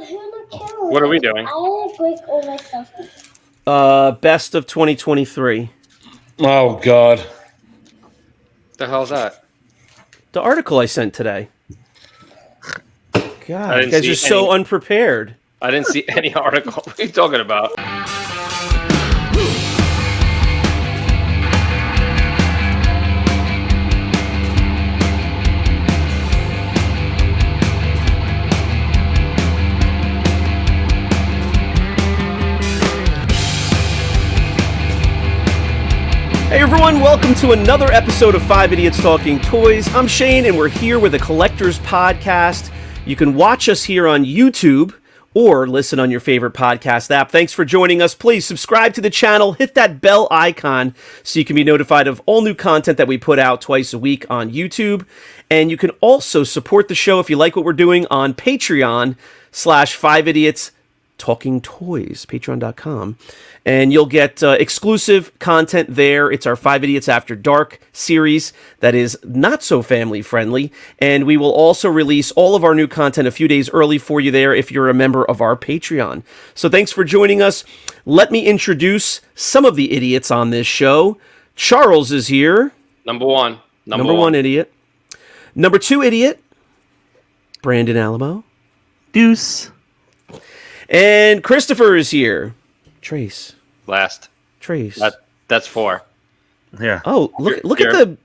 What are we doing? I want to break all my stuff. Best of 2023. Oh, God. The hell's that? The article I sent today. God, you didn't guys see are so any. unprepared. I didn't see any article. What are you talking about? Hey everyone, welcome to another episode of 5 Idiots Talking Toys. I'm Shane and we're here with a Collectors Podcast. You can watch us here on YouTube or listen on your favorite podcast app. Thanks for joining us. Please subscribe to the channel, hit that bell icon so you can be notified of all new content that we put out twice a week on YouTube. And you can also support the show if you like what we're doing on Patreon/5 Idiots Talking Toys, patreon.com. And you'll get exclusive content there. It's our 5 Idiots After Dark series that is not so family friendly. And we will also release all of our new content a few days early for you there if you're a member of our Patreon. So thanks for joining us. Let me introduce some of the idiots on this show. Charles is here. Number one. Number one idiot. Number 2 idiot, Brandon Alamo. Deuce. And Christopher is here. Trace. Last. Trace. That's 4. Yeah. Oh, look at the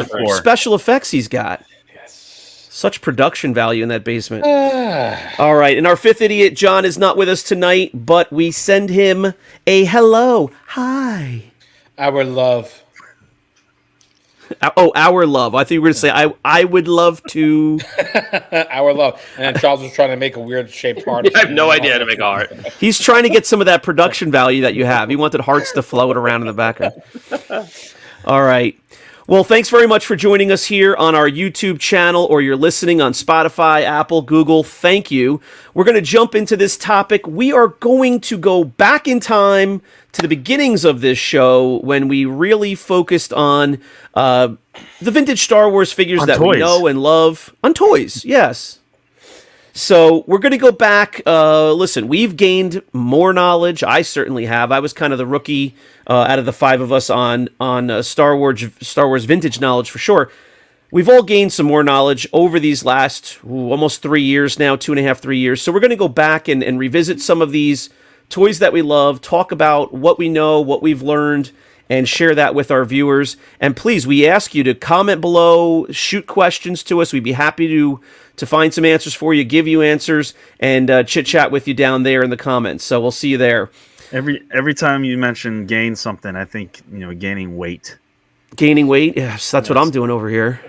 four. special effects he's got. Yes. Such production value in that basement. All right, and our 5th idiot, John, is not with us tonight, but we send him a hello. Hi. Our love. Oh, our love. I think you were going to say, I would love to. Our love. And then Charles was trying to make a weird shaped heart. I have no idea how to make a heart. He's trying to get some of that production value that you have. He wanted hearts to float around in the background. All right. Well, thanks very much for joining us here on our YouTube channel, or you're listening on Spotify, Apple, Google. Thank you. We're going to jump into this topic. We are going to go back in time to the beginnings of this show when we really focused on the vintage Star Wars figures that we know and love. On toys, yes. So we're going to go back. Listen, we've gained more knowledge. I certainly have. I was kind of the rookie out of the 5 of us on Star Wars vintage knowledge for sure. We've all gained some more knowledge over these last almost 3 years now, 2.5, 3 years. So we're going to go back and revisit some of these toys that we love, talk about what we know, what we've learned, and share that with our viewers. And please, we ask you to comment below, shoot questions to us. We'd be happy to find some answers for you, give you answers, and chit-chat with you down there in the comments. So we'll see you there. Every time you mention gain something, I think, gaining weight. Gaining weight? Yes, that's what I'm doing over here.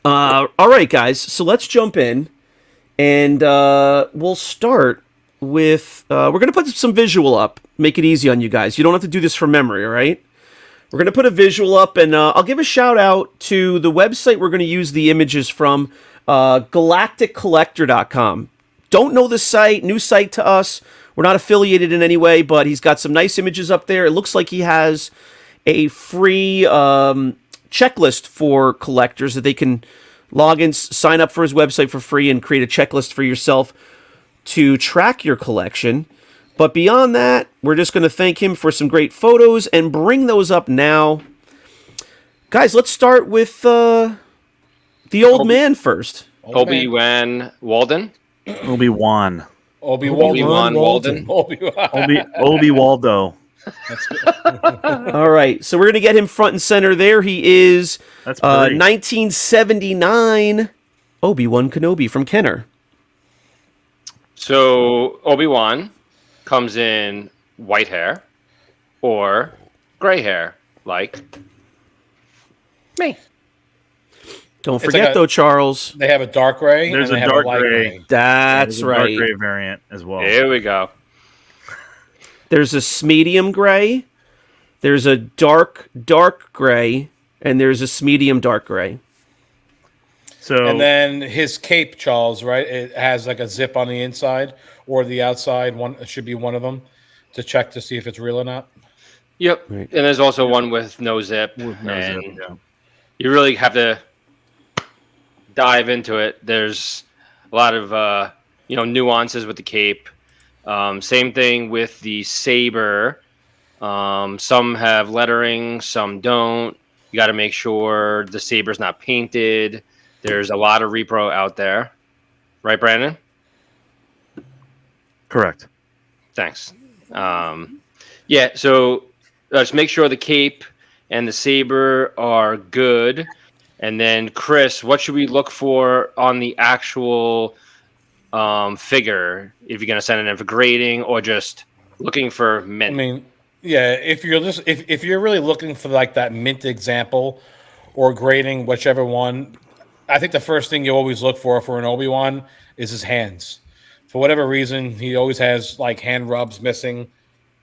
All right, guys. So let's jump in, and we'll start with... we're going to put some visual up. Make it easy on you guys. You don't have to do this from memory, all right? We're going to put a visual up, and I'll give a shout-out to the website we're going to use the images from, galacticcollector.com. Don't know the site, new site to us. We're not affiliated in any way, but he's got some nice images up there. It looks like he has a free checklist for collectors that they can log in, sign up for his website for free, and create a checklist for yourself to track your collection. But beyond that, we're just going to thank him for some great photos and bring those up now. Guys, let's start with the old man first. Obi-Wan Walden. Obi-Wan. Obi-Wan Walden. Obi Waldo. All right, so we're going to get him front and center there. He is 1979 Obi-Wan Kenobi from Kenner. So Obi-Wan comes in white hair or gray hair, like me. Don't forget, though, Charles. They have a dark gray. There's and a they dark have a light gray. That's right. Dark gray variant as well. Here we go. There's a medium gray, there's a dark gray, and there's a medium dark gray. So, and then his cape, Charles, right? It has like a zip on the inside or the outside. One, it should be one of them to check to see if it's real or not. Yep. Right. And there's also one with no zip. With no and zip, yeah. You really have to dive into it. There's A lot of nuances with the cape. Same thing with the saber. Some have lettering, some don't. You got to make sure the saber's not painted. There's a lot of repro out there, right, Brandon? Correct. Thanks. Yeah, so just make sure the cape and the saber are good. And then, Chris, what should we look for on the actual figure if you're going to send it in for grading or just looking for mint? I mean, yeah, if you're really looking for like that mint example or grading, whichever one, I think the first thing you always look for an Obi-Wan is his hands. For whatever reason, he always has like hand rubs missing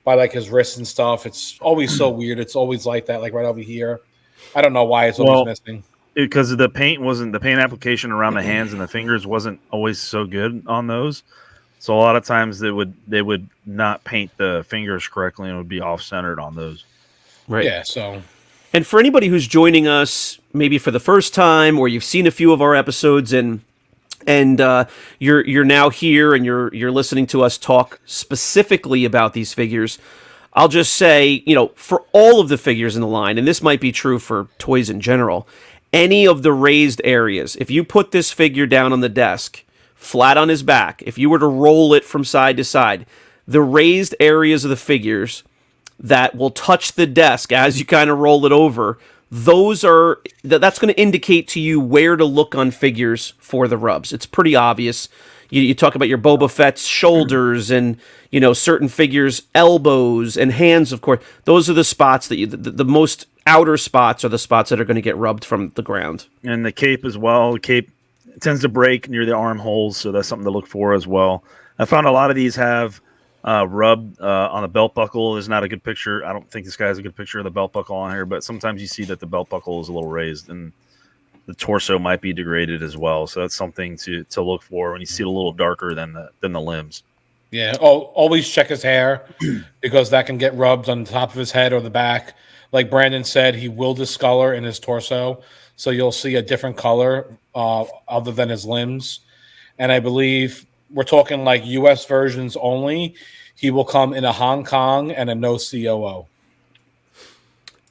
by like his wrists and stuff. It's always so weird. It's always like that, like right over here. I don't know why it's always missing. Because the paint application around the hands and the fingers wasn't always so good on those. So a lot of times they would not paint the fingers correctly and it would be off centered on those. Right. Yeah. So. And for anybody who's joining us, maybe for the first time, or you've seen a few of our episodes, and you're now here and you're listening to us talk specifically about these figures, I'll just say, for all of the figures in the line, and this might be true for toys in general, any of the raised areas, if you put this figure down on the desk, flat on his back, if you were to roll it from side to side, the raised areas of the figures that will touch the desk as you kind of roll it over, that's going to indicate to you where to look on figures for the rubs. It's pretty obvious. You talk about your Boba Fett's shoulders and certain figures' elbows and hands. Of course, those are the spots that the most outer spots are the spots that are going to get rubbed from the ground. And the cape as well. The cape tends to break near the armholes, so that's something to look for as well. I found a lot of these have rub on the belt buckle. Is not a good picture. I don't think this guy has a good picture of the belt buckle on here, but sometimes you see that the belt buckle is a little raised and the torso might be degraded as well. So that's something to look for when you see it a little darker than the limbs. Yeah. Always check his hair because that can get rubbed on the top of his head or the back. Like Brandon said, he will discolor in his torso, so you'll see a different color other than his limbs. And I believe we're talking like U.S. versions only. He will come in a Hong Kong and a no COO.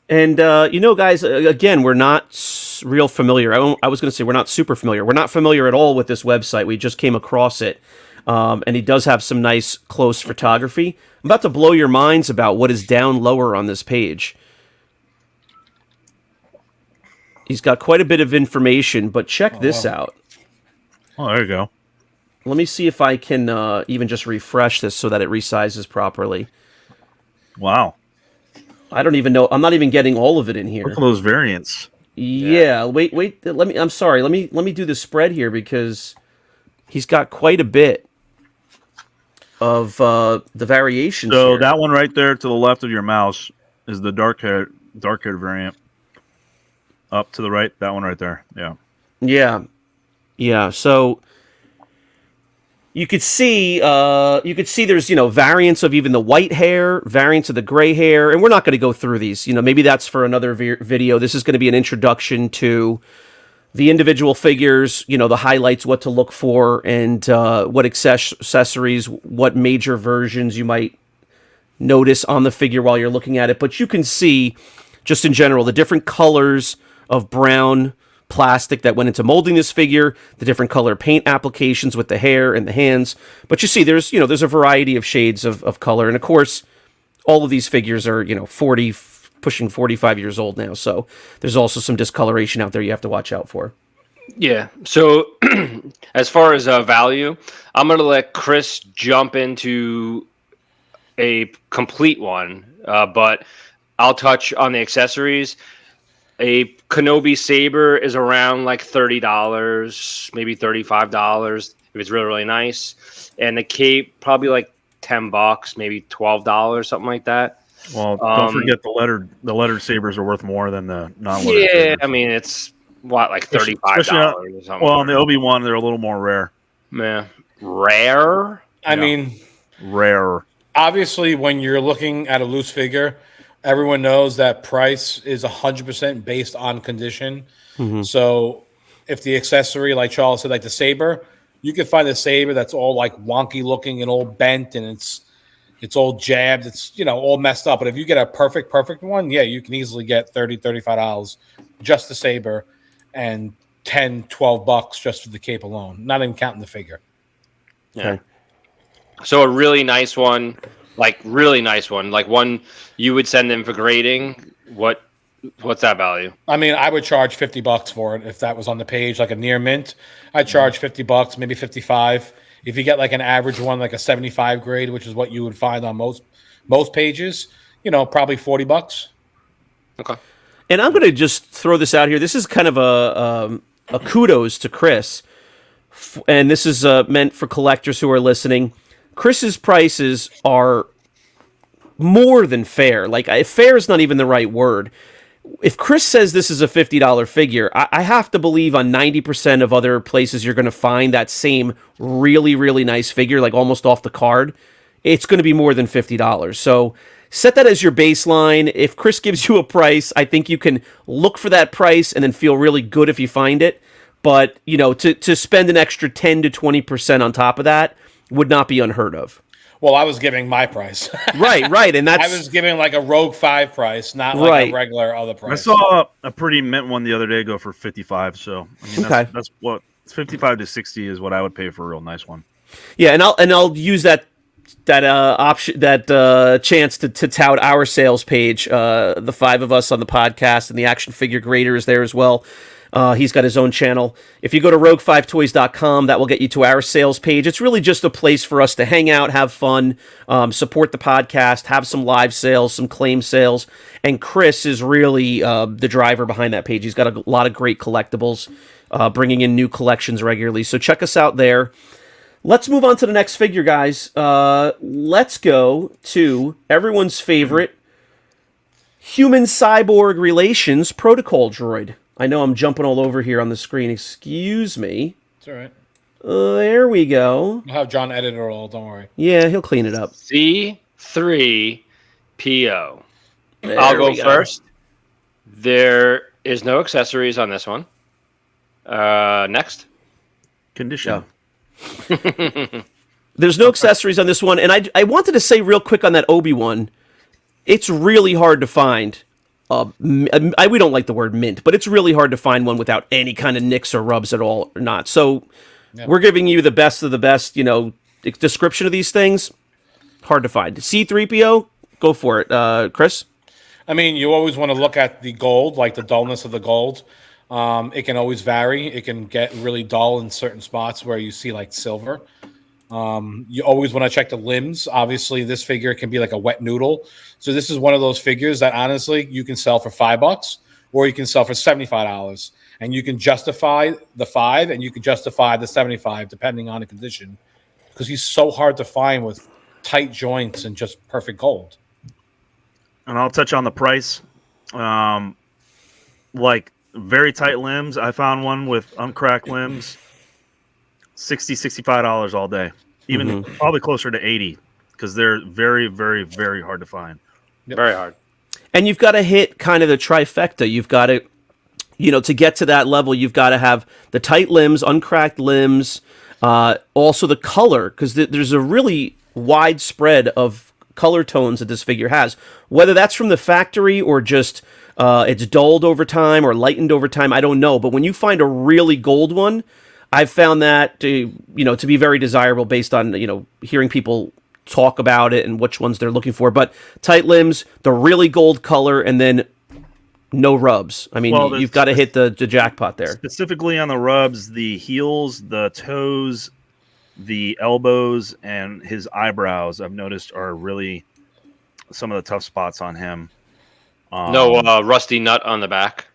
And, guys, again, we're not real familiar. I was going to say we're not super familiar. We're not familiar at all with this website. We just came across it. And he does have some nice close photography. I'm about to blow your minds about what is down lower on this page. He's got quite a bit of information, but check this out. Oh, there you go. Let me see if I can even just refresh this so that it resizes properly. Wow. I don't even know. I'm not even getting all of it in here. Look at those variants. Yeah. Wait. I'm sorry. Let me do the spread here because he's got quite a bit of the variations. So here. that one right there to the left of your mouse is the dark hair variant. Up to the right, that one right there. Yeah. So you could see there's variants of even the white hair, variants of the gray hair, and we're not going to go through these. Maybe that's for another video. This is going to be an introduction to the individual figures, the highlights, what to look for, and what accessories, what major versions you might notice on the figure while you're looking at it. But you can see, just in general, the different colors of brown plastic that went into molding this figure, the different color paint applications with the hair and the hands. But you see, there's a variety of shades of color. And of course, all of these figures are, 40, pushing 45 years old now. So there's also some discoloration out there you have to watch out for. Yeah. So as far as value, I'm going to let Chris jump into a complete one, but I'll touch on the accessories. A Kenobi Saber is around like $30, maybe $35 if it's really, really nice. And the cape, probably like $10, maybe $12, something like that. Well, don't forget the lettered sabers are worth more than the non-lettered sabers. I mean, it's like $35 or something. Well, on the Obi-Wan, they're a little more rare. Yeah. Rare? I mean, rare. Obviously, when you're looking at a loose figure, everyone knows that price is 100% based on condition. Mm-hmm. So if the accessory, like Charles said, like the Saber, You can find a Saber that's all like wonky looking and all bent, and it's all jabbed. It's, all messed up. But if you get a perfect one, yeah, you can easily get $30-$35 just the Saber, and $10-$12 just for the cape alone, not even counting the figure. Yeah. Okay. So a really nice one, like one you would send in for grading. What's that value? I mean, I would charge $50 for it if that was on the page, like a near mint. I'd charge $50, maybe 55. If you get like an average one, like a 75 grade, which is what you would find on most pages, probably $40. Okay. And I'm going to just throw this out here. This is kind of a kudos to Chris, and this is meant for collectors who are listening. Chris's prices are more than fair. Like, fair is not even the right word. If Chris says this is a $50 figure, I have to believe on 90% of other places you're going to find that same really, really nice figure, like almost off the card, it's going to be more than $50. So set that as your baseline. If Chris gives you a price, I think you can look for that price and then feel really good if you find it. But, to spend an extra 10 to 20% on top of that would not be unheard of. Well, I was giving my price. Right, and that's... I was giving like a Rogue 5 price, not like a regular other price. I saw a pretty mint one the other day go for 55. So I mean, that's what 55 to 60 is what I would pay for a real nice one. Yeah, and I'll use that option, that chance to tout our sales page. The five of us on the podcast, and the action figure grader is there as well. He's got his own channel. If you go to rogue5toys.com, that will get you to our sales page. It's really just a place for us to hang out, have fun, support the podcast, have some live sales, some claim sales. And Chris is really the driver behind that page. He's got a lot of great collectibles, bringing in new collections regularly. So check us out there. Let's move on to the next figure, guys. Let's go to everyone's favorite human-cyborg relations protocol droid. I know I'm jumping all over here on the screen. Excuse me. It's all right. There we go. I'll have John edit it all. Don't worry. Yeah, he'll clean it up. C3PO. There I'll go we first. There is no accessories on this one. Next. Condition. There's no accessories on this one. And I wanted to say real quick on that Obi-Wan, it's really hard to find. We don't like the word mint, but it's really hard to find one without any kind of nicks or rubs at all or not. So we're giving you the best of the best, description of these things. Hard to find. C3PO, go for it. Chris? I mean, you always want to look at the gold, like the dullness of the gold. It can always vary. It can get really dull in certain spots where you see like silver. You always want to check the limbs. Obviously, this figure can be like a wet noodle. So this is one of those figures that honestly you can sell for $5 or you can sell for $75. And you can justify the $5 and you can justify the $75 depending on the condition, because he's so hard to find with tight joints and just perfect gold. And I'll touch on the price. Like very tight limbs. I found one with uncracked limbs. $60-$65 all day, even probably closer to $80, because they're very, very, very hard to find. Very hard. And you've got to hit kind of the trifecta. You've got to, to get to that level, you've got to have the tight limbs, uncracked limbs, also the color, because there's a really wide spread of color tones that this figure has, whether that's from the factory or just it's dulled over time or lightened over time. I don't know, but when you find a really gold one, I've found that to be very desirable based on, hearing people talk about it and which ones they're looking for. But tight limbs, the really gold color, and then no rubs. I mean, you've got to hit the jackpot there. Specifically on the rubs, the heels, the toes, the elbows, and his eyebrows, I've noticed, are really some of the tough spots on him. No rusty nut on the back.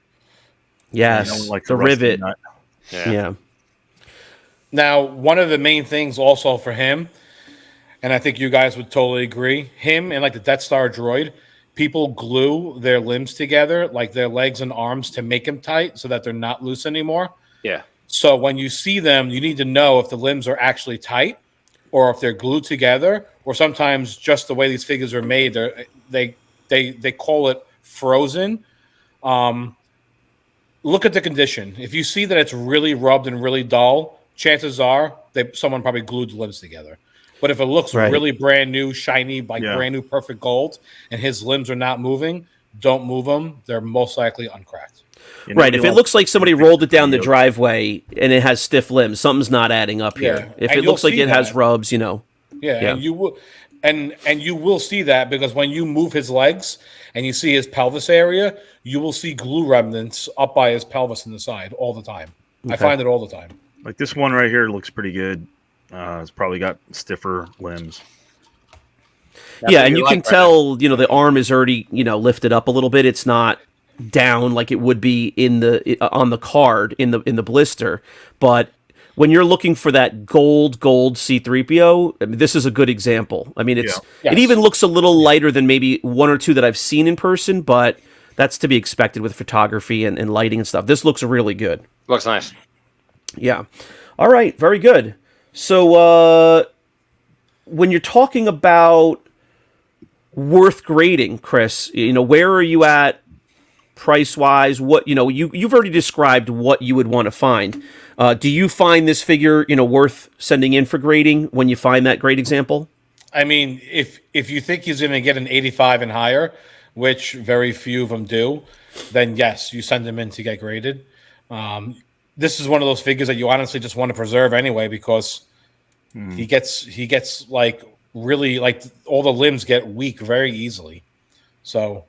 Yes, like the rivet. nut. Yeah. Now, one of the main things also for him, and I think you guys would totally agree, him and like the Death Star droid, people glue their limbs together, like their legs and arms, to make them tight so that they're not loose anymore. Yeah. So when you see them, you need to know if the limbs are actually tight or if they're glued together, or sometimes just the way these figures are made, they call it frozen. Look at the condition. If you see that it's really rubbed and really dull, chances are someone probably glued the limbs together. But if it looks really brand new, shiny, brand new, perfect gold, and his limbs are not moving, don't move them. They're most likely uncracked. Right. If it looks like somebody rolled it down the driveway and it has stiff limbs, something's not adding up here. If it looks like it has rubs, and you will, and you will see that because when you move his legs and you see his pelvis area, you will see glue remnants up by his pelvis in the side all the time. Okay. I find it all the time. Like this one right here looks pretty good. It's probably got stiffer limbs. And you can tell, the arm is already, lifted up a little bit. It's not down like it would be on the card in the blister. But when you're looking for that gold C-3PO, I mean, this is a good example. I mean, it even looks a little lighter than maybe one or two that I've seen in person, but that's to be expected with photography and lighting and stuff. This looks really good. Looks nice. Yeah. All right. Very good. So when you're talking about worth grading, Chris, where are you at price-wise? What, you've already described what you would want to find. Do you find this figure, worth sending in for grading when you find that great example? I mean, if you think he's going to get an 85 and higher, which very few of them do, then yes, you send him in to get graded. This is one of those figures that you honestly just want to preserve anyway because he gets like really like all the limbs get weak very easily. So,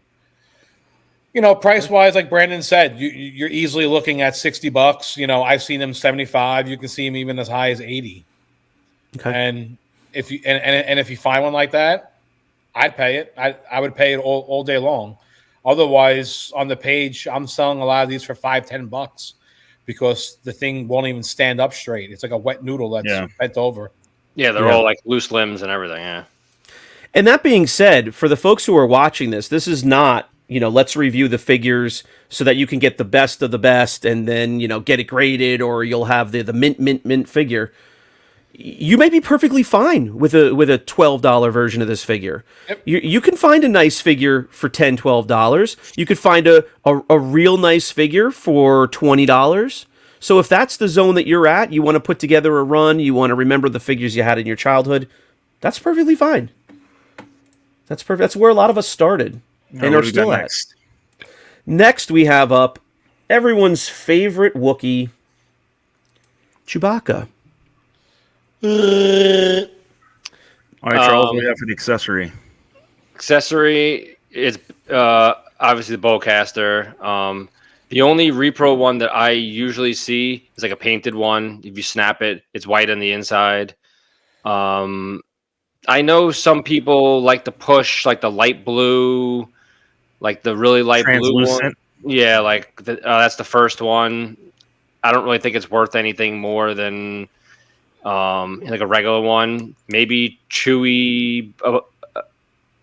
price wise, like Brandon said, you're easily looking at $60. I've seen him 75. You can see him even as high as 80. Okay. And if you if you find one like that, I'd pay it. I would pay it all day long. Otherwise, on the page, I'm selling a lot of these for $5-10 because the thing won't even stand up straight. It's like a wet noodle that's bent over. Yeah, they're all like loose limbs and everything. Yeah. And that being said, for the folks who are watching this is not, let's review the figures so that you can get the best of the best and then, get it graded or you'll have the mint figure. You may be perfectly fine with a $12 version of this figure. Yep. You can find a nice figure for $10, $12. You could find a real nice figure for $20. So if that's the zone that you're at, you want to put together a run, you want to remember the figures you had in your childhood, that's perfectly fine. That's perfect. That's where a lot of us started and are still at. Next we have up everyone's favorite Wookiee, Chewbacca. All right, Charles, what do we have for the accessory? Accessory is obviously the Bowcaster. The only repro one that I usually see is like a painted one. If you snap it, it's white on the inside. I know some people like to push like the light blue, like the really light blue one. Yeah, like that's the first one. I don't really think it's worth anything more than like a regular one. Maybe Chewy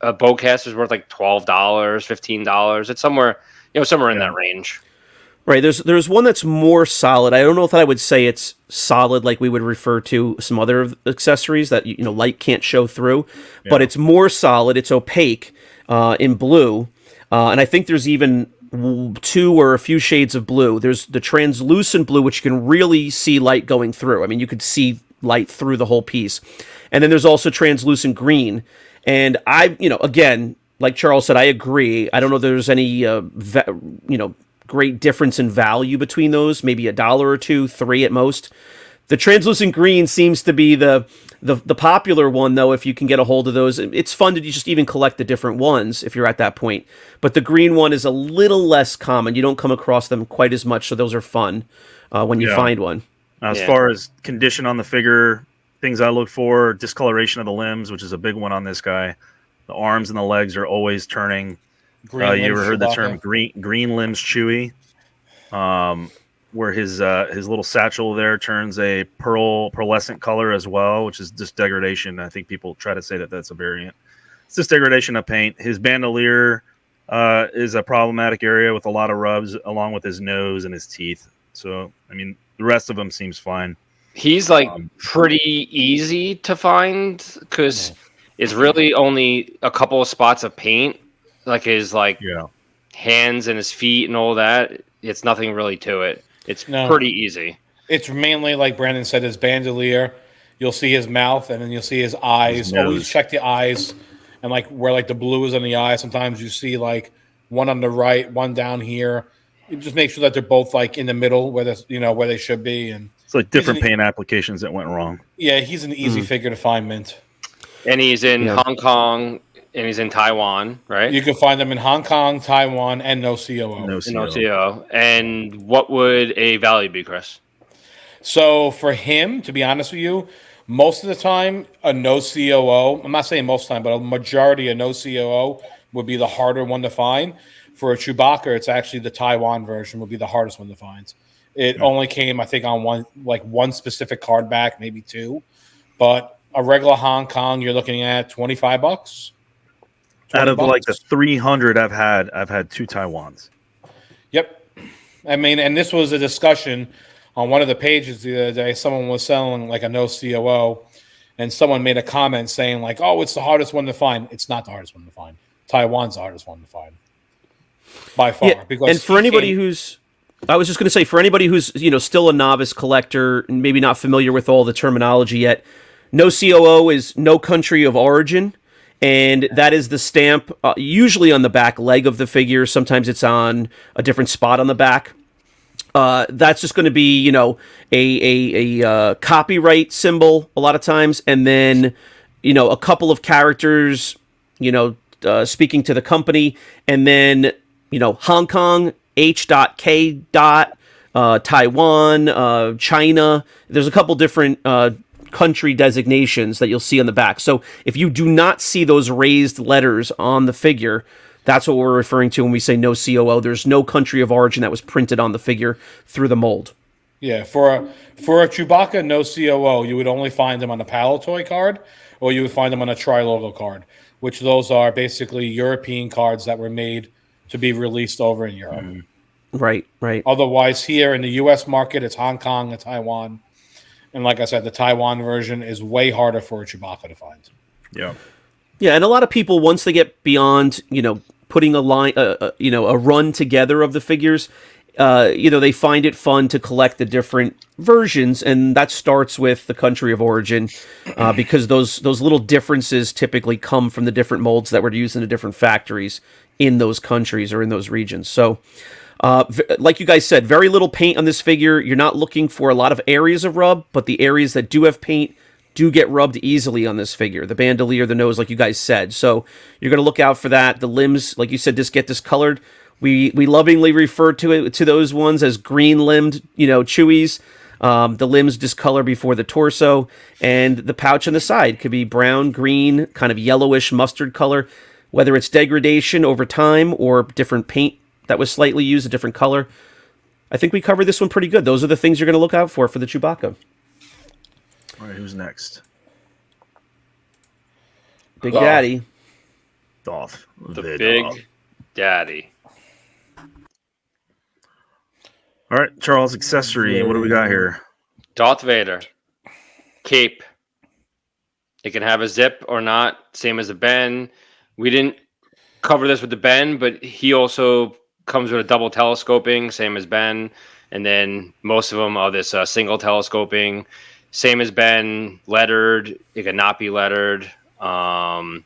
a Bowcaster is worth like $12, $15. It's somewhere in that range. Right. There's one that's more solid. I don't know if I would say it's solid like we would refer to some other accessories that light can't show through, but it's more solid. It's opaque in blue, and I think there's even two or a few shades of blue. There's the translucent blue, which you can really see light going through. I mean, you could see light through the whole piece, and then there's also translucent green. And again, like Charles said, I agree. I don't know if there's any great difference in value between those, maybe $1 or $2, $3 at most. The translucent green seems to be the popular one, though, if you can get a hold of those. It's fun to just even collect the different ones if you're at that point. But the green one is a little less common. You don't come across them quite as much, so those are fun when you find one. As far as condition on the figure, things I look for, discoloration of the limbs, which is a big one on this guy. The arms and the legs are always turning. You ever heard the term green limbs Chewy? Where his little satchel there turns a pearlescent color as well, which is just degradation. I think people try to say that that's a variant. It's just degradation of paint. His bandolier is a problematic area with a lot of rubs, along with his nose and his teeth. So, I mean, the rest of them seems fine. He's like pretty easy to find because it's really only a couple of spots of paint. Like his hands and his feet and all that. It's nothing really to it. It's pretty easy. It's mainly like Brandon said, his bandolier. You'll see his mouth, and then you'll see his eyes. His Always nose. check the eyes, and like where like the blue is on the eye. Sometimes you see like one on the right, one down here. You just make sure that they're both like in the middle where where they should be. And It's like different paint applications that went wrong. yeah, he's an easy figure to find, Mint. And he's in Yeah. Hong Kong and he's in Taiwan, right? You can find them in Hong Kong, Taiwan, and no COO. No In CO. OCO. And what would a value be, Chris? So for him, to be honest with you, most of the time a no COO. I'm not saying most of the time, but a majority of no COO would be the harder one to find. For a Chewbacca, it's actually the Taiwan version would be the hardest one to find. It only came, I think, on one specific card back, maybe two. But a regular Hong Kong, you're looking at $25. Out of like the $20. 300 I've had 2 Taiwans. Yep. I mean, and this was a discussion on one of the pages the other day. Someone was selling like a no COO, and someone made a comment saying like, "Oh, it's the hardest one to find." It's not the hardest one to find. Taiwan's the hardest one to find by far. Yeah, Because and for anybody who's, I was just going to say, for anybody who's still a novice collector and maybe not familiar with all the terminology yet, no COO is no country of origin, and that is the stamp usually on the back leg of the figure. Sometimes it's on a different spot on the back. That's just going to be a copyright symbol a lot of times, and then a couple of characters speaking to the company, and then Hong Kong, H.K. Taiwan, China. There's a couple different country designations that you'll see on the back. So if you do not see those raised letters on the figure, that's what we're referring to when we say no COO. There's no country of origin that was printed on the figure through the mold. yeah, for a Chewbacca no COO, you would only find them on a Palatoy card, or you would find them on a Tri-Logo card, which those are basically European cards that were made to be released over in Europe. Right. Otherwise, here in the U.S. market, it's Hong Kong and Taiwan. And like I said, the Taiwan version is way harder for a Chewbacca to find. Yeah. Yeah, and a lot of people, once they get beyond, putting a line, a run together of the figures, they find it fun to collect the different versions, and that starts with the country of origin, because those little differences typically come from the different molds that were used in the different factories in those countries or in those regions. So, like you guys said, very little paint on this figure. You're not looking for a lot of areas of rub, but the areas that do have paint do get rubbed easily on this figure. The bandolier, the nose, like you guys said. So you're going to look out for that. The limbs, like you said, just get discolored. We lovingly refer to those ones as green-limbed, Chewies. The limbs discolor before the torso, and the pouch on the side could be brown, green, kind of yellowish mustard color. Whether it's degradation over time or different paint that was slightly used, a different color. I think we covered this one pretty good. Those are the things you're going to look out for the Chewbacca. All right, who's next? Big Daddy. Darth Vader. Big Daddy. All right, Charles, accessory. What do we got here? Darth Vader. Cape. It can have a zip or not, same as the Ben. We didn't cover this with the Ben, but he also comes with a double telescoping, same as Ben. And then most of them are this single telescoping, same as Ben, lettered. It can not be lettered.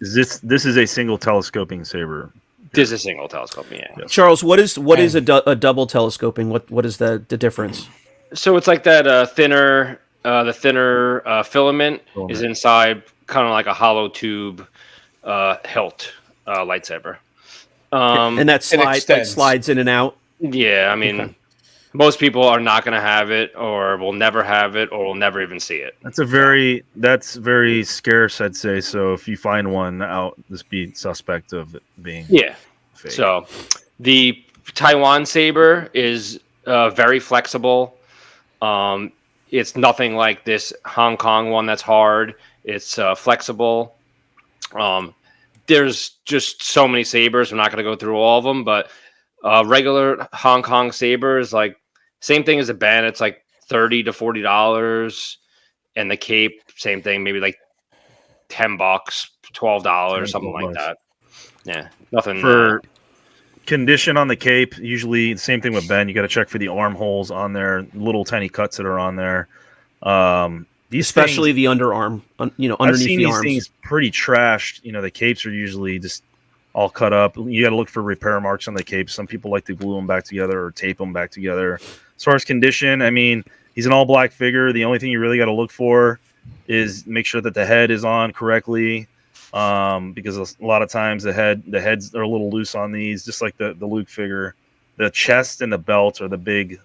This is a single telescoping saber. This is a single telescoping, yeah. Charles, what is a double telescoping? What is the difference? So it's like that thinner filament is inside, kind of like a hollow tube hilt lightsaber. And that slides in and out. Yeah, I mean, most people are not going to have it, or will never have it, or will never even see it. That's very scarce, I'd say. So if you find one out, just be suspect of it being fake. So the Taiwan saber is very flexible. It's nothing like this Hong Kong one that's hard. It's flexible. There's just so many sabers. I'm not going to go through all of them, but regular Hong Kong saber is like same thing as a Ben. It's like $30 to $40, and the cape, same thing, maybe like $10, $12, something like that. Yeah, nothing for condition on the cape. Usually, the same thing with Ben. You got to check for the armholes on there, little tiny cuts that are on there. Especially the underarm, underneath I've seen the these arms. things pretty trashed. The capes are usually just all cut up. You got to look for repair marks on the capes. Some people like to glue them back together or tape them back together. As far as condition, I mean, he's an all black figure. The only thing you really got to look for is make sure that the head is on correctly, because a lot of times the heads are a little loose on these, just like the Luke figure. The chest and the belt are the big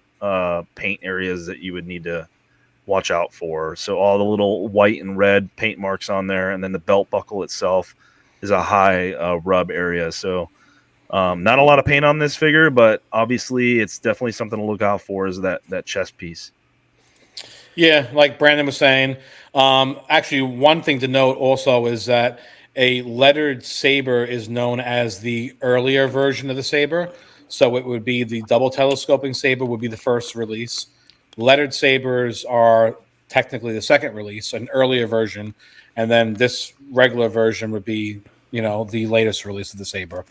paint areas that you would need to watch out for. So all the little white and red paint marks on there, and then the belt buckle itself is a high rub area. So not a lot of paint on this figure, but obviously it's definitely something to look out for, is that chest piece. Yeah, like Brandon was saying. Actually, one thing to note also is that a lettered saber is known as the earlier version of the saber. So it would be the double telescoping saber would be the first release. Lettered sabers are technically the second release, an earlier version, and then this regular version would be, the latest release of the saber.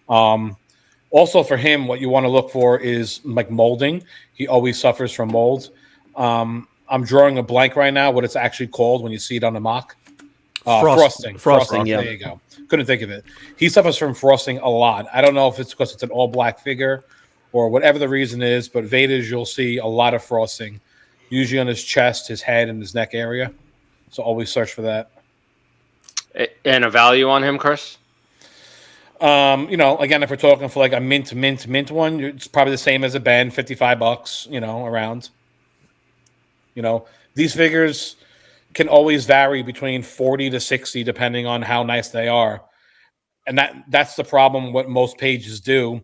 Also, for him, what you want to look for is like molding. He always suffers from mold. I'm drawing a blank right now what it's actually called when you see it on the mock. Frosting. Yeah. There you go. Couldn't think of it. He suffers from frosting a lot. I don't know if it's because it's an all black figure or whatever the reason is, but Vader's, you'll see a lot of frosting, usually on his chest, his head, and his neck area. So always search for that. And a value on him, Chris? Again, if we're talking for like a mint one, it's probably the same as a Ben, $55, around. These figures can always vary between 40 to 60, depending on how nice they are. And that's the problem, what most pages do.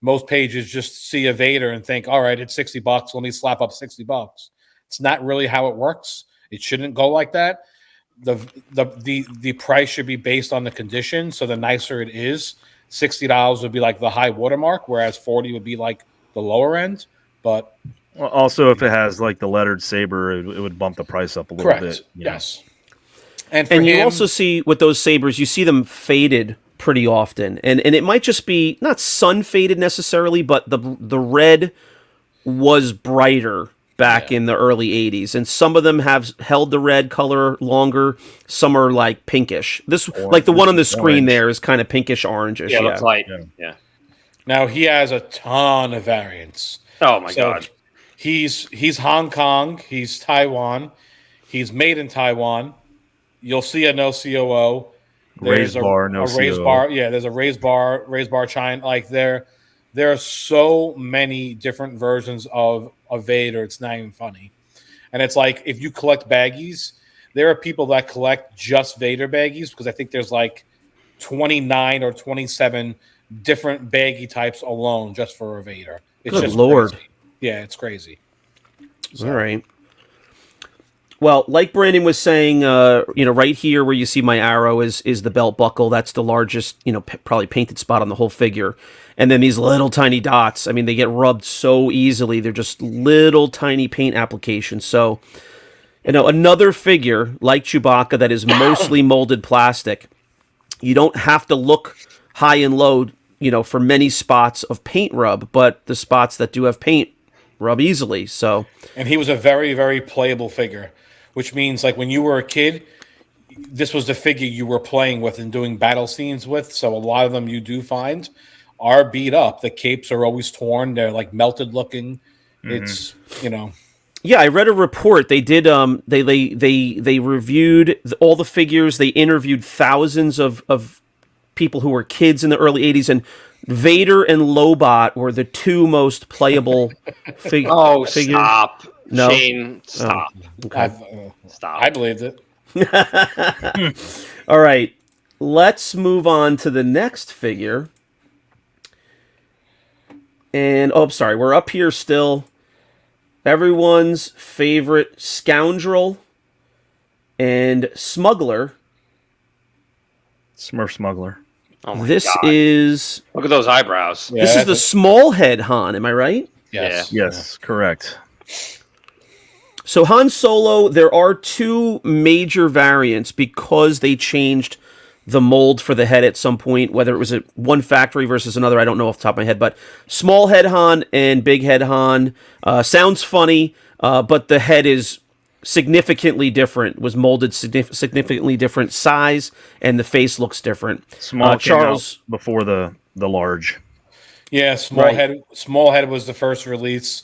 Most pages just see a Vader and think, all right, it's $60. Let me slap up $60. It's not really how it works. It shouldn't go like that. The price should be based on the condition. So the nicer it is, $60 would be like the high watermark, whereas 40 would be like the lower end. But also, if it has like the lettered saber, it would bump the price up a little bit. Yes. And you also see with those sabers, you see them faded pretty often, and it might just be not sun faded necessarily, but the red was brighter back in the early 80s, and some of them have held the red color longer. Some are like pinkish. This orange, like the one on the screen there is kind of pinkish orangish. Yeah, looks light. Yeah. Now he has a ton of variants. Oh my god. He's Hong Kong. He's Taiwan. He's made in Taiwan. You'll see a no COO. There's raised bar, no raised COO. bar. Yeah, there's a raised bar chine. Like there are so many different versions of Vader. It's not even funny. And it's like if you collect baggies, there are people that collect just Vader baggies because I think there's like 29 or 27 different baggie types alone just for a Vader. It's Good just Lord. Crazy. Yeah, it's crazy. All right. Well, like Brandon was saying, right here where you see my arrow is the belt buckle. That's the largest, probably painted spot on the whole figure. And then these little tiny dots, I mean, they get rubbed so easily. They're just little tiny paint applications. So, another figure like Chewbacca that is mostly molded plastic, you don't have to look high and low, for many spots of paint rub, but the spots that do have paint rub easily. So, and he was a very, very playable figure, which means like when you were a kid, this was the figure you were playing with and doing battle scenes with. So a lot of them you do find are beat up. The capes are always torn. They're like melted looking. It's, Yeah, I read a report. They did. They reviewed all the figures. They interviewed thousands of people who were kids in the early '80s, and Vader and Lobot were the two most playable figures. Oh, stop! No? Shane, stop! Okay. Stop! I believed it. All right, let's move on to the next figure. And I'm sorry, we're up here still. Everyone's favorite scoundrel and smuggler. Smurf smuggler. Oh my This God. is Look at those eyebrows. Yeah, this is the small head Han. Am I right? Yes. Yes, correct. So Han Solo, there are two major variants because they changed the mold for the head at some point, whether it was at one factory versus another. I don't know off the top of my head, but small head Han and big head Han sounds funny, but the head is significantly different. Was molded significantly different size, and the face looks different. Small Charles before the large. Yeah, small head. Small head was the first release.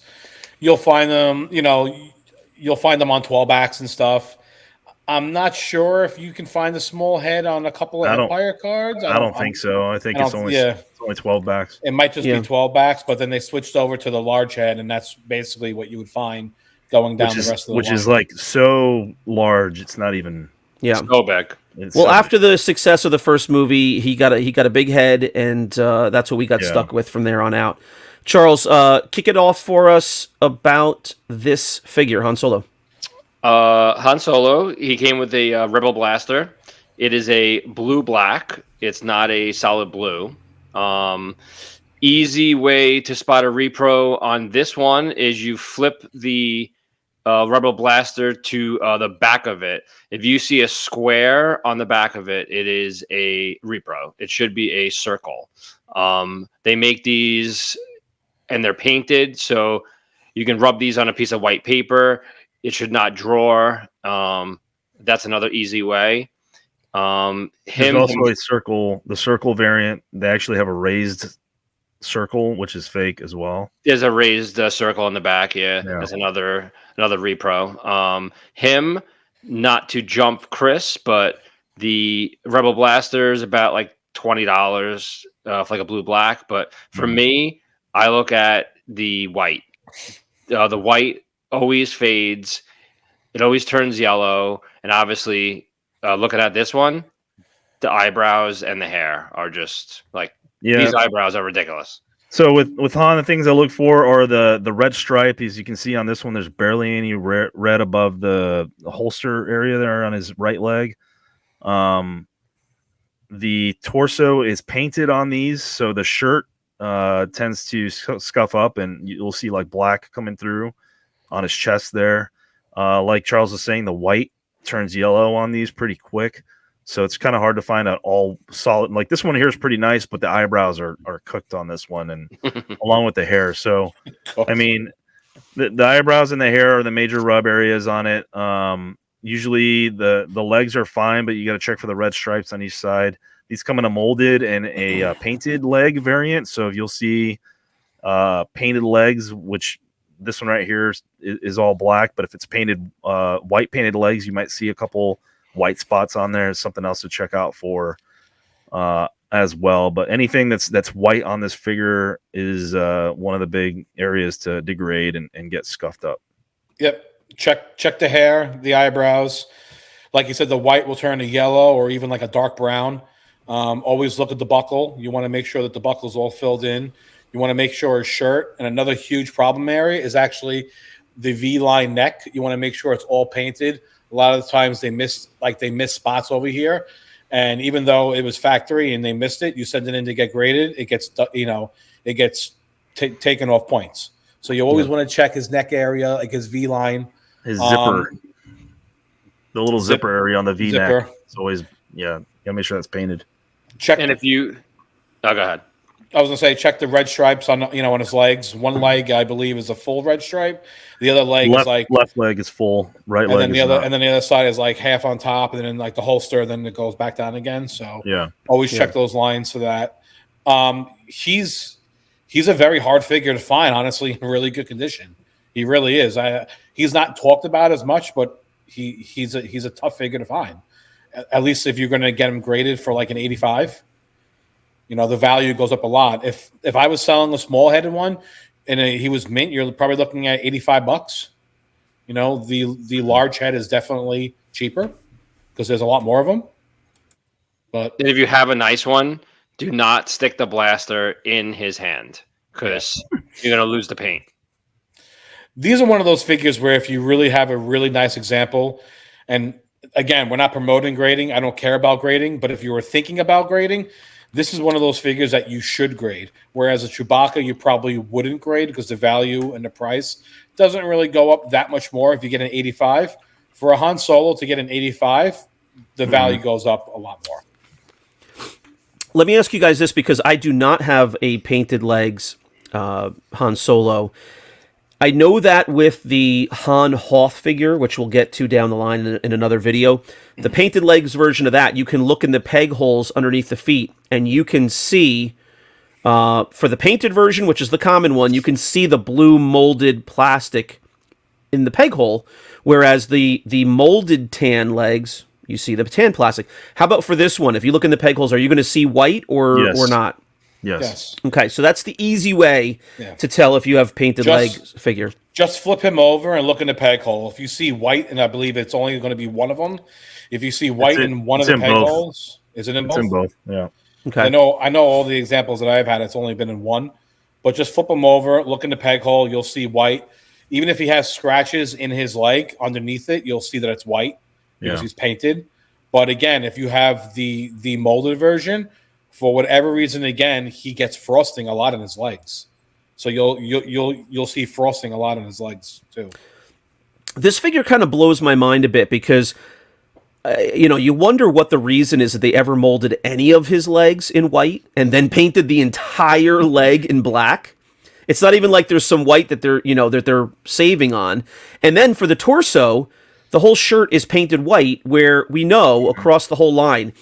You'll find them. You'll find them on 12-backs and stuff. I'm not sure if you can find the small head on a couple of Empire cards. I don't think so. I think it's only 12 backs. It might just be 12 backs, but then they switched over to the large head, and that's basically what you would find going down the rest of the which line. is like so large. It's not even so big. Well, after the success of the first movie, he got a big head, and that's what we got stuck with from there on out. Charles, kick it off for us about this figure, Han Solo. Han Solo, he came with a Rebel blaster. It is a blue-black. It's not a solid blue. Easy way to spot a repro on this one is you flip the Rebel blaster to the back of it. If you see a square on the back of it, it is a repro. It should be a circle. They make these, and they're painted, so you can rub these on a piece of white paper. It should not draw. That's another easy way. There's also a circle. The circle variant, they actually have a raised circle, which is fake as well. There's a raised circle in the back. Yeah. That's another repro. Him, not to jump Chris, but the Rebel blaster is about like $20 for like a blue black. But for me, I look at the white. The white always fades. It always turns yellow. And obviously, looking at this one, the eyebrows and the hair are just like, these eyebrows are ridiculous. So with Han, the things I look for are the red stripe. As you can see on this one, there's barely any red above the holster area there on his right leg. The torso is painted on these, so the shirt tends to scuff up, and you'll see like black coming through on his chest there. Like Charles was saying, the white turns yellow on these pretty quick, so it's kind of hard to find out all solid. Like this one here is pretty nice, but the eyebrows are cooked on this one, and along with the hair. So I mean, the eyebrows and the hair are the major rub areas on it. Usually the legs are fine, but you got to check for the red stripes on each side. These come in a molded and a painted leg variant. So if you'll see painted legs, which this one right here is all black, but if it's painted white painted legs, you might see a couple white spots on there. It's something else to check out for as well. But anything that's white on this figure is one of the big areas to degrade and get scuffed up. Yep. Check the hair, the eyebrows. Like you said, the white will turn to yellow or even like a dark brown. Always look at the buckle. You want to make sure that the buckle is all filled in. You want to make sure his shirt, and another huge problem area is actually the V-line neck. You want to make sure it's all painted. A lot of the times they miss spots over here. And even though it was factory and they missed it, you send it in to get graded, it gets taken off points. So you always want to check his neck area, like his V-line. His zipper. The little zipper area on the V-neck. It's always, gotta make sure that's painted. Check. And if you... Oh, go ahead. I was going to say, check the red stripes on his legs. One leg, I believe, is a full red stripe. The other leg is like... Left leg is full. Right leg is not. And then the other side is like half on top, and then like the holster, then it goes back down again. So always check those lines for that. He's a very hard figure to find, honestly, in really good condition. He really is. He's not talked about as much, but he's a tough figure to find. At least if you're going to get him graded for like an 85. The value goes up a lot. If I was selling a small-headed one and he was mint, you're probably looking at $85. The large head is definitely cheaper because there's a lot more of them. But if you have a nice one, do not stick the blaster in his hand because you're going to lose the paint. These are one of those figures where if you really have a really nice example, and again, we're not promoting grading. I don't care about grading, but if you were thinking about grading, this is one of those figures that you should grade. Whereas a Chewbacca, you probably wouldn't grade because the value and the price doesn't really go up that much more if you get an 85. For a Han Solo to get an 85, the value goes up a lot more. let me ask you guys this, because I do not have a painted legs Han Solo. I know that with the Han Hoth figure, which we'll get to down the line in another video, the painted legs version of that, you can look in the peg holes underneath the feet, and you can see, for the painted version, which is the common one, you can see the blue molded plastic in the peg hole, whereas the molded tan legs, you see the tan plastic. How about for this one? If you look in the peg holes, are you going to see white or not? Yes. Okay, so that's the easy way to tell if you have painted legs figure. Just flip him over and look in the peg hole. If you see white, and I believe it's only going to be one of them. If you see white in one of the peg holes, is it in both? It's in both. Yeah. Okay. I know all the examples that I've had. It's only been in one, but just flip him over, look in the peg hole. You'll see white. Even if he has scratches in his leg underneath it, you'll see that it's white because he's painted. But again, if you have the molded version, for whatever reason, again, he gets frosting a lot in his legs. So you'll see frosting a lot in his legs too. This figure kind of blows my mind a bit because, you wonder what the reason is that they ever molded any of his legs in white and then painted the entire leg in black. It's not even like there's some white that they're saving on. And then for the torso, the whole shirt is painted white, where we know across the whole line,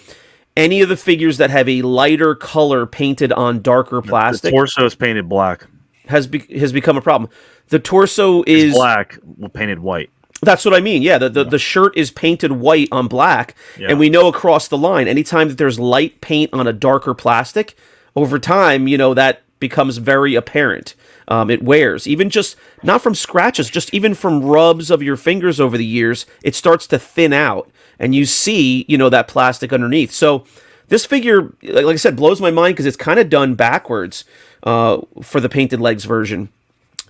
any of the figures that have a lighter color painted on darker plastic, the torso is painted black, has become a problem. The torso is black, painted white. That's what I mean. Yeah, the shirt is painted white on black, and we know across the line, anytime that there's light paint on a darker plastic, over time, that becomes very apparent. It wears, even just not from scratches, just even from rubs of your fingers over the years, it starts to thin out, and you see, that plastic underneath. So this figure, like I said, blows my mind because it's kind of done backwards for the painted legs version.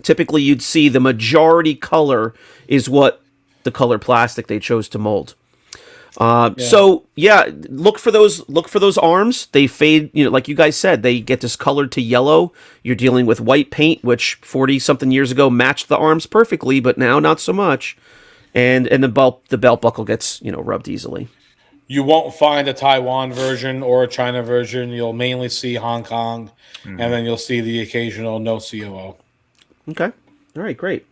Typically, you'd see the majority color is what the color plastic they chose to mold. So look for those arms. They fade, like you guys said, they get discolored to yellow. You're dealing with white paint, which 40 something years ago matched the arms perfectly, but now not so much. And the belt buckle gets, rubbed easily. You won't find a Taiwan version or a China version. You'll mainly see Hong Kong, and then you'll see the occasional no COO. Okay. All right, great.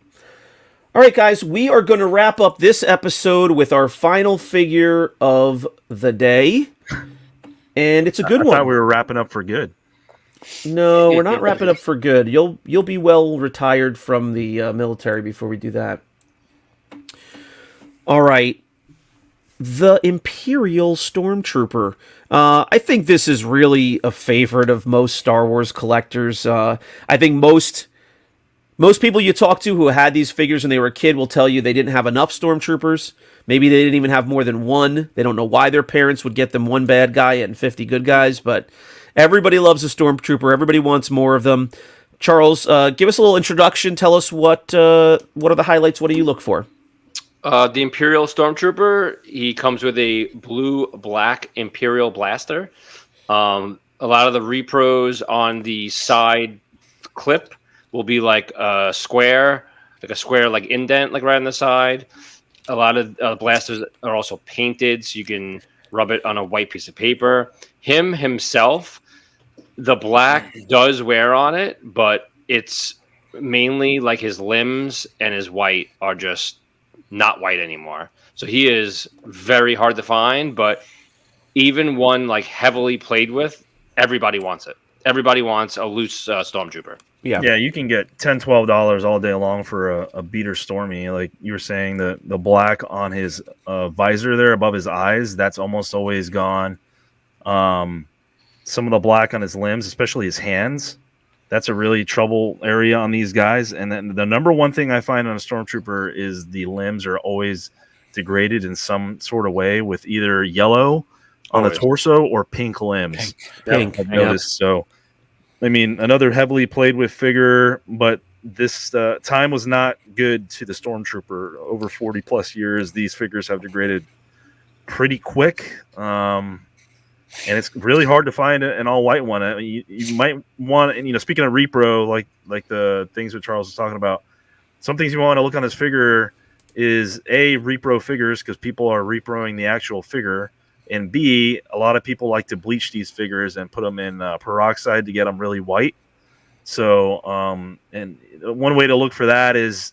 All right, guys, we are going to wrap up this episode with our final figure of the day, and it's a good one. I thought we were wrapping up for good. No, we're not wrapping up for good. You'll be well retired from the military before we do that. All right, the Imperial Stormtrooper. I think this is really a favorite of most Star Wars collectors. I think most people you talk to who had these figures when they were a kid will tell you they didn't have enough Stormtroopers. Maybe they didn't even have more than one. They don't know why their parents would get them one bad guy and 50 good guys, but everybody loves a Stormtrooper. Everybody wants more of them. Charles, give us a little introduction. Tell us what are the highlights? What do you look for? The Imperial Stormtrooper, he comes with a blue-black Imperial blaster. A lot of the repros on the side clip will be like a square like indent, like right on the side. A lot of blasters are also painted, so you can rub it on a white piece of paper. Himself, the black does wear on it, but it's mainly like his limbs and his white are just not white anymore. So he is very hard to find, but even one like heavily played with, everybody wants it. Everybody wants a loose Stormtrooper. Yeah, you can get $10, $12 all day long for a beater Stormy. Like you were saying, the black on his visor there above his eyes, that's almost always gone. Some of the black on his limbs, especially his hands, that's a really trouble area on these guys. And then the number one thing I find on a Stormtrooper is the limbs are always degraded in some sort of way with either yellow on the torso or pink limbs. Pink. I've noticed. So, I mean, another heavily played with figure, but this time was not good to the Stormtrooper. Over 40 plus years, these figures have degraded pretty quick. And it's really hard to find an all white one. I mean, you might want, and speaking of repro, like the things that Charles was talking about, some things you want to look on this figure is repro figures, because people are reproing the actual figure. And B, a lot of people like to bleach these figures and put them in peroxide to get them really white. So, and one way to look for that is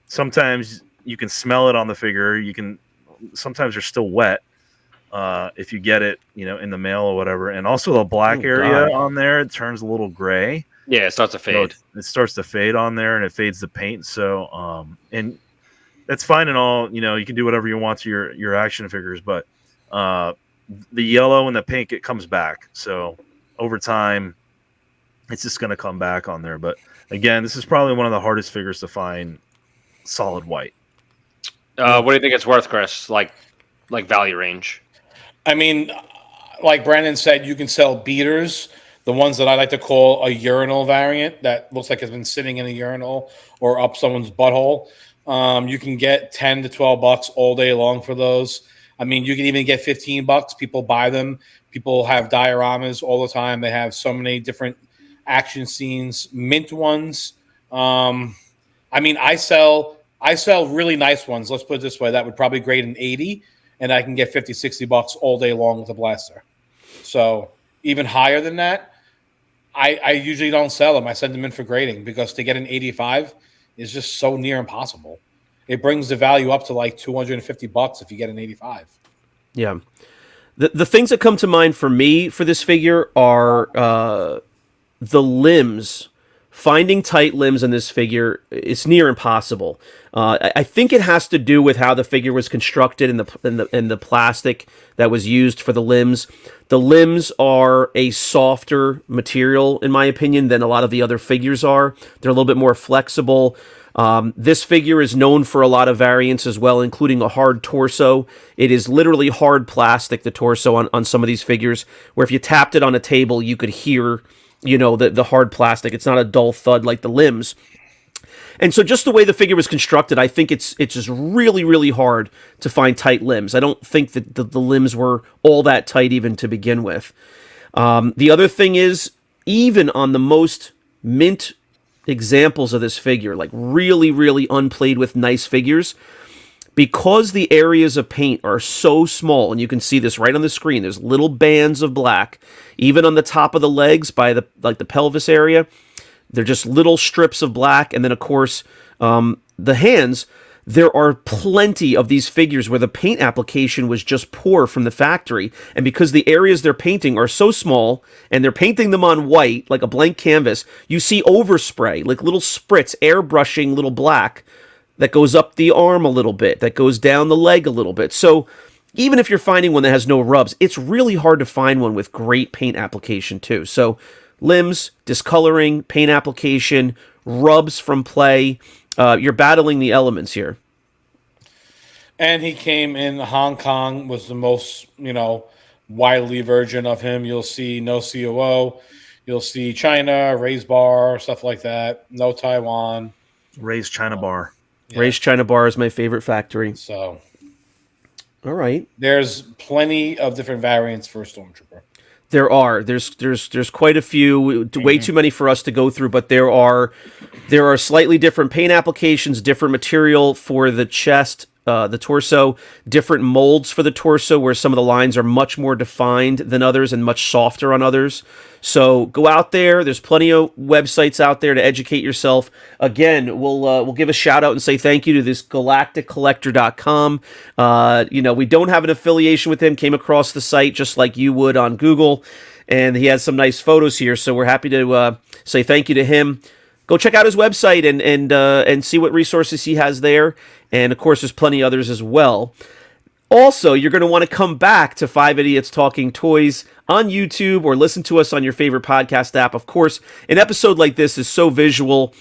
sometimes you can smell it on the figure. Sometimes they're still wet if you get it, in the mail or whatever. And also the black area on there, it turns a little gray. Yeah, it starts to fade. So it starts to fade on there, and it fades the paint. So, and that's fine and all. You can do whatever you want to your action figures, but the yellow and the pink, it comes back. So over time, it's just going to come back on there. But again, this is probably one of the hardest figures to find solid white. What do you think it's worth, Chris? Like value range? I mean, like Brandon said, you can sell beaters, the ones that I like to call a urinal variant that looks like it's been sitting in a urinal or up someone's butthole. You can get $10 to $12 all day long for those. I mean, you can even get $15. People buy them. People have dioramas all the time. They have so many different action scenes, mint ones. I mean, I sell really nice ones. Let's put it this way. That would probably grade an 80, and I can get $50, $60 all day long with a blaster. So even higher than that, I usually don't sell them. I send them in for grading because to get an 85 is just so near impossible. It brings the value up to like $250 if you get an 85. Yeah. The things that come to mind for me for this figure are the limbs. Finding tight limbs in this figure is near impossible. I think it has to do with how the figure was constructed and the plastic that was used for the limbs. The limbs are a softer material, in my opinion, than a lot of the other figures are. They're a little bit more flexible. This figure is known for a lot of variants as well, including a hard torso. It is literally hard plastic, the torso on some of these figures, where if you tapped it on a table, you could hear the hard plastic. It's not a dull thud like the limbs. And so just the way the figure was constructed, I think it's just really, really hard to find tight limbs. I don't think that the limbs were all that tight even to begin with. The other thing is, even on the most mint examples of this figure, like really, really unplayed with nice figures, because the areas of paint are so small, and you can see this right on the screen, there's little bands of black, even on the top of the legs by the pelvis area, they're just little strips of black, and then of course, the hands, there are plenty of these figures where the paint application was just poor from the factory, and because the areas they're painting are so small, and they're painting them on white, like a blank canvas, you see overspray, like little spritz, airbrushing little black, that goes up the arm a little bit, that goes down the leg a little bit. So even if you're finding one that has no rubs, it's really hard to find one with great paint application too. So limbs, discoloring, paint application, rubs from play, you're battling the elements here. And he came in Hong Kong, was the most, widely version of him. You'll see no COO. You'll see China, raised bar, stuff like that. No Taiwan. Raised China bar. Yeah. Raised China bar is my favorite factory. So, all right. There's plenty of different variants for Stormtrooper. There are. There's quite a few. Way too many for us to go through, but there are slightly different paint applications, different material for the chest, the torso, different molds for the torso, where some of the lines are much more defined than others and much softer on others. So go out there. There's plenty of websites out there to educate yourself. Again, we'll give a shout out and say thank you to this galacticcollector.com. We don't have an affiliation with him. Came across the site just like you would on Google, and he has some nice photos here. So we're happy to say thank you to him. Go check out his website and see what resources he has there. And of course, there's plenty others as well. Also, you're going to want to come back to 5 Idiots Talking Toys on YouTube or listen to us on your favorite podcast app. Of course, an episode like this is so visual.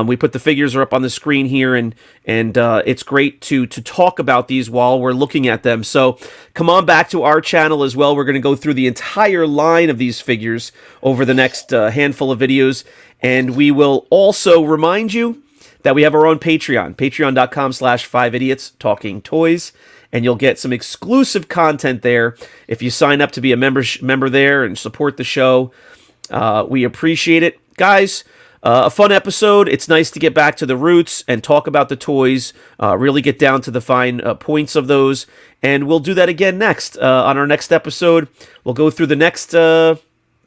We put the figures are up on the screen here, and it's great to talk about these while we're looking at them. So come on back to our channel as well. We're going to go through the entire line of these figures over the next handful of videos, and we will also remind you that we have our own Patreon, patreon.com/5idiots-talking-toys. And you'll get some exclusive content there if you sign up to be a member there and support the show. We appreciate it. Guys, A fun episode. It's nice to get back to the roots and talk about the toys, really get down to the fine points of those. And we'll do that again next. On our next episode, we'll go through the next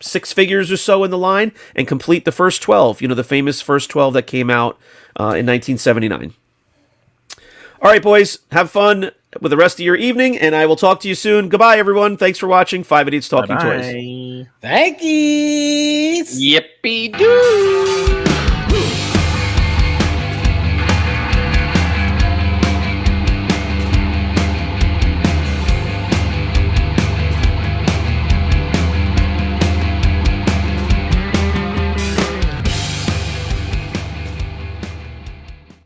6 figures or so in the line and complete the first 12, the famous first 12 that came out in 1979. All right, boys, have fun with the rest of your evening, and I will talk to you soon. Goodbye, everyone. Thanks for watching 5 Idiots Talking Toys. Thank you. Yippee doo!